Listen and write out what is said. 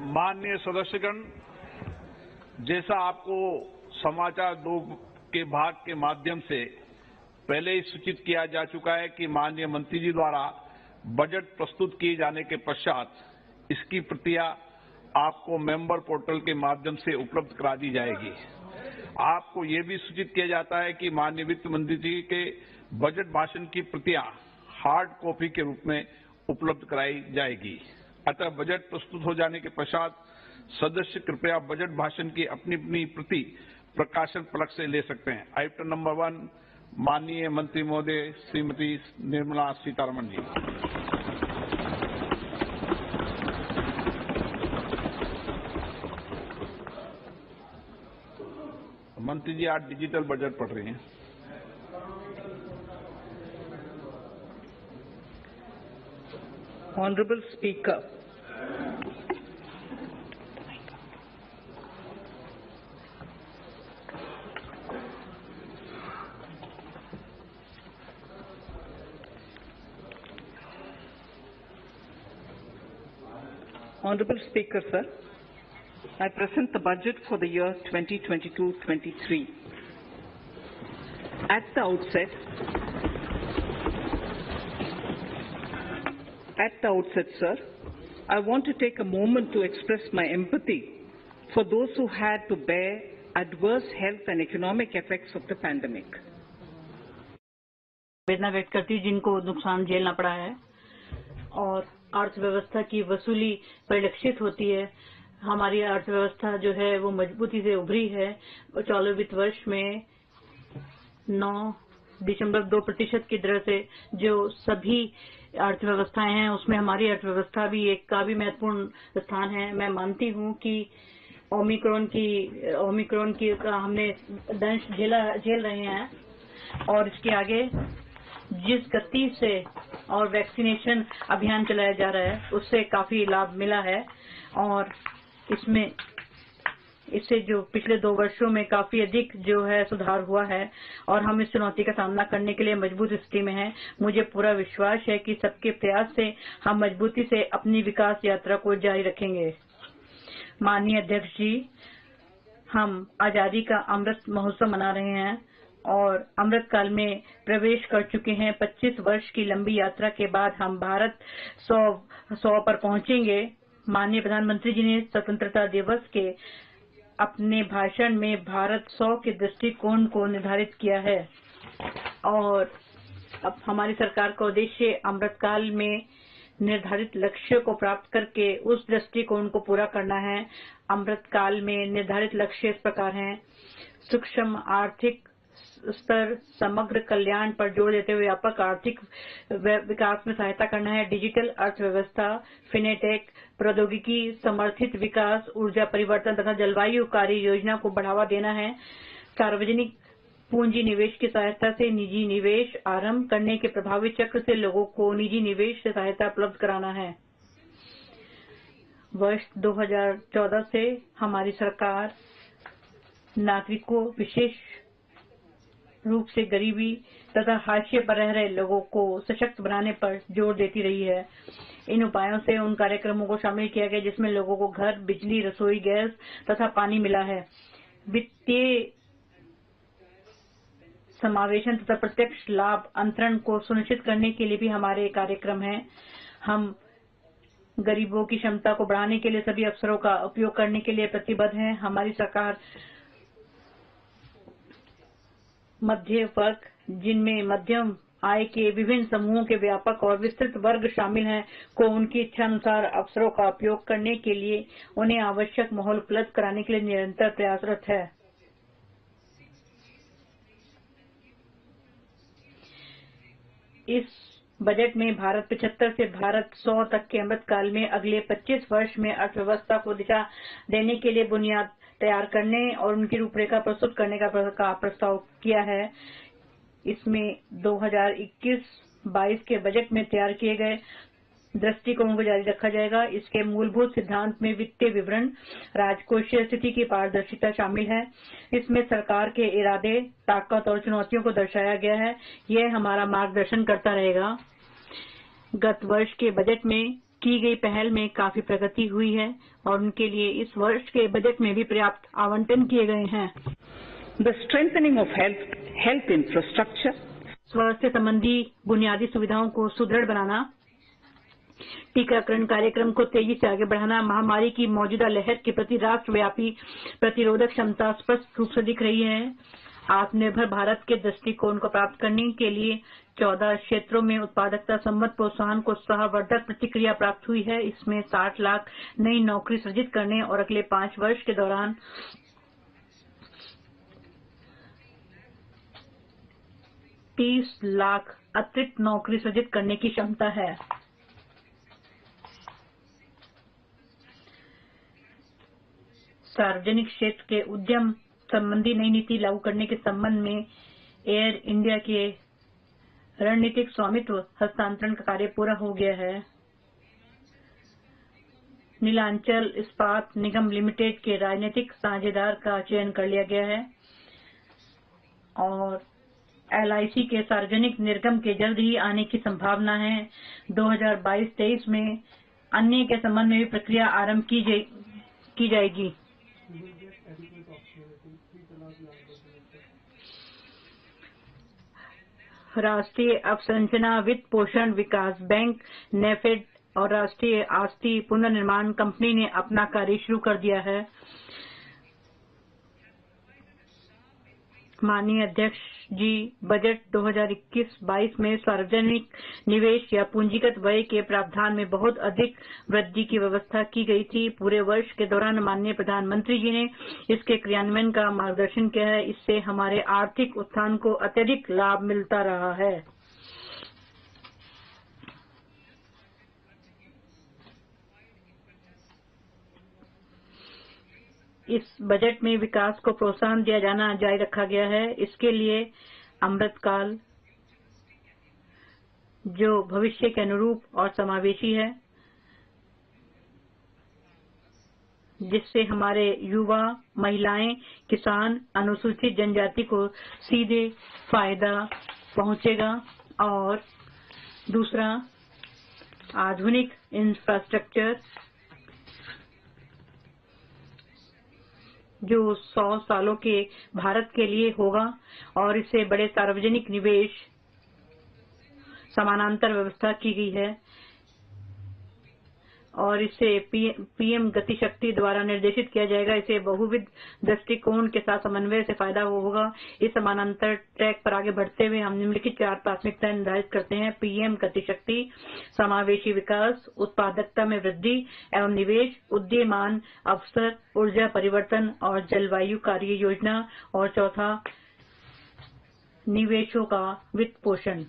माननीय सदस्यगण, जैसा आपको समाचार 2 के भाग के माध्यम से पहले ही सूचित किया जा चुका है कि माननीय मंत्री जी द्वारा बजट प्रस्तुत किए जाने के पश्चात इसकी प्रतियां आपको मेंबर पोर्टल के माध्यम से उपलब्ध करा दी जाएगी। आपको ये भी सूचित किया जाता है कि माननीय वित्त मंत्री जी के बजट भाषण की प्रतियां हार्ड कॉपी के रूप में उपलब्ध कराई जाएगी। अतः बजट प्रस्तुत हो जाने के पश्चात सदस्य कृपया बजट भाषण की अपनी अपनी प्रति प्रकाशन फलक से ले सकते हैं। आइटम नंबर 1, माननीय मंत्री महोदय श्रीमती निर्मला सीतारमण जी। मंत्री जी आज डिजिटल बजट पढ़ रही हैं। Honorable Speaker, Honorable Speaker, sir, I present the budget for the year 2022-23. At the outset, sir, I want to take a moment to express my empathy for those who had to bear adverse health and economic effects of the pandemic. वेदना व्यक्त करती हूं जिनको नुकसान झेलना पड़ा है और अर्थव्यवस्था की वसूली परिलक्षित होती है। हमारी अर्थव्यवस्था जो है वो मजबूती से उभरी है। चालू वित्त वर्ष में 9.2% की दर से जो सभी अर्थव्यवस्थाएं हैं उसमें हमारी अर्थव्यवस्था भी एक का भी महत्वपूर्ण स्थान है। मैं मानती हूं कि ओमिक्रॉन की हमने दंश झेल रहे हैं और इसके आगे जिस गति से और वैक्सीनेशन अभियान चलाया जा रहा है उससे काफी लाभ मिला है और इससे जो पिछले 2 वर्षों में काफी अधिक जो है सुधार हुआ है और हम इस चुनौती का सामना करने के लिए मजबूत स्थिति में हैं। मुझे पूरा विश्वास है कि सबके प्रयास से हम मजबूती से अपनी विकास यात्रा को जारी रखेंगे। माननीय अध्यक्ष जी, हम आजादी का अमृत महोत्सव मना रहे हैं और अमृत काल में प्रवेश कर चुके हैं। 25 वर्ष की लंबी यात्रा के बाद हम भारत 100 पर पहुंचेंगे। माननीय प्रधानमंत्री जी ने स्वतंत्रता दिवस के अपने भाषण में भारत 100 के दृष्टिकोण को निर्धारित किया है और अब हमारी सरकार का उद्देश्य अमृतकाल में निर्धारित लक्ष्य को प्राप्त करके उस दृष्टिकोण को पूरा करना है। अमृतकाल में निर्धारित लक्ष्य इस प्रकार हैं: सूक्ष्म आर्थिक स्तर, समग्र कल्याण पर जोर देते हुए व्यापक आर्थिक विकास में सहायता करना है, डिजिटल अर्थव्यवस्था, फिनेटेक, प्रौद्योगिकी समर्थित विकास, ऊर्जा परिवर्तन तथा जलवायु कार्य योजना को बढ़ावा देना है, सार्वजनिक पूंजी निवेश की सहायता से निजी निवेश आरंभ करने के प्रभावी चक्र से लोगों को निजी निवेश से सहायता उपलब्ध कराना है। वर्ष 2014 से हमारी सरकार नागरिकों, विशेष रूप से गरीबी तथा हाशिए पर रह रहे लोगों को सशक्त बनाने पर जोर देती रही है। इन उपायों से उन कार्यक्रमों को शामिल किया गया जिसमें लोगों को घर, बिजली, रसोई गैस तथा पानी मिला है। वित्तीय समावेशन तथा प्रत्यक्ष लाभ अंतरण को सुनिश्चित करने के लिए भी हमारे कार्यक्रम हैं। हम गरीबों की क्षमता को बढ़ाने के लिए सभी अवसरों का उपयोग करने के लिए प्रतिबद्ध हैं। हमारी सरकार मध्य वर्ग, जिनमें मध्यम आय के विभिन्न समूहों के व्यापक और विस्तृत वर्ग शामिल हैं, को उनकी इच्छा अनुसार अवसरों का उपयोग करने के लिए उन्हें आवश्यक माहौल उपलब्ध कराने के लिए निरंतर प्रयासरत है। इस बजट में भारत 75 से भारत 100 तक के अमृतकाल में अगले 25 वर्ष में अर्थव्यवस्था को दिशा देने के लिए बुनियाद तैयार करने और उनकी रूपरेखा प्रस्तुत करने का प्रस्ताव किया है। इसमें 2021-22 के बजट में तैयार किए गए दृष्टिकोण को जारी रखा जाएगा। इसके मूलभूत सिद्धांत में वित्तीय विवरण, राजकोषीय स्थिति की पारदर्शिता शामिल है। इसमें सरकार के इरादे, ताकत और चुनौतियों को दर्शाया गया है। यह हमारा मार्गदर्शन करता रहेगा। गत वर्ष के बजट में की गई पहल में काफी प्रगति हुई है और उनके लिए इस वर्ष के बजट में भी पर्याप्त आवंटन किए गए हैं। The strengthening of health infrastructure, स्वास्थ्य संबंधी बुनियादी सुविधाओं को सुदृढ़ बनाना, टीकाकरण कार्यक्रम को तेजी से आगे बढ़ाना, महामारी की मौजूदा लहर के प्रति राष्ट्रव्यापी प्रतिरोधक क्षमता स्पष्ट रूप से दिख रही है। आत्मनिर्भर भारत के दृष्टिकोण को प्राप्त करने के लिए 14 क्षेत्रों में उत्पादकता संबंध प्रोत्साहन को उत्साहवर्धक प्रतिक्रिया प्राप्त हुई है। इसमें 60 लाख नई नौकरी सृजित करने और अगले 5 वर्ष के दौरान 30 लाख अतिरिक्त नौकरी सृजित करने की क्षमता है। सार्वजनिक क्षेत्र के उद्यम संबंधी नई नीति लागू करने के संबंध में एयर इंडिया के रणनीतिक स्वामित्व हस्तांतरण का कार्य पूरा हो गया है। नीलांचल इस्पात निगम लिमिटेड के राजनीतिक साझेदार का चयन कर लिया गया है और LIC के सार्वजनिक निर्गम के जल्द ही आने की संभावना है। 2022-23 में अन्य के संबंध में भी प्रक्रिया आरंभ की जाएगी। राष्ट्रीय अवसंरचना वित्त पोषण विकास बैंक नेफेड और राष्ट्रीय आस्ती पुनर्निर्माण कंपनी ने अपना कार्य शुरू कर दिया है। माननीय अध्यक्ष जी, बजट 2021-22 में सार्वजनिक निवेश या पूंजीगत व्यय के प्रावधान में बहुत अधिक वृद्धि की व्यवस्था की गई थी। पूरे वर्ष के दौरान माननीय प्रधानमंत्री जी ने इसके क्रियान्वयन का मार्गदर्शन किया है। इससे हमारे आर्थिक उत्थान को अत्यधिक लाभ मिलता रहा है। इस बजट में विकास को प्रोत्साहन दिया जाना जारी रखा गया है। इसके लिए अमृतकाल जो भविष्य के अनुरूप और समावेशी है, जिससे हमारे युवा, महिलाएं, किसान, अनुसूचित जनजाति को सीधे फायदा पहुंचेगा। और दूसरा, आधुनिक इंफ्रास्ट्रक्चर जो 100 सालों के भारत के लिए होगा और इससे बड़े सार्वजनिक निवेश समानांतर व्यवस्था की गई है और इसे पीएम गति शक्ति द्वारा निर्देशित किया जाएगा। इसे बहुविध दृष्टिकोण के साथ समन्वय से फायदा होगा। इस समानांतर ट्रैक पर आगे बढ़ते हुए हम निम्नलिखित 4 प्राथमिकताएं निर्धारित करते हैं। पीएम गति शक्ति, समावेशी विकास, उत्पादकता में वृद्धि एवं निवेश, उदीयमान अवसर, ऊर्जा परिवर्तन और जलवायु कार्य योजना। और चौथा, निवेशों का वित्त पोषण।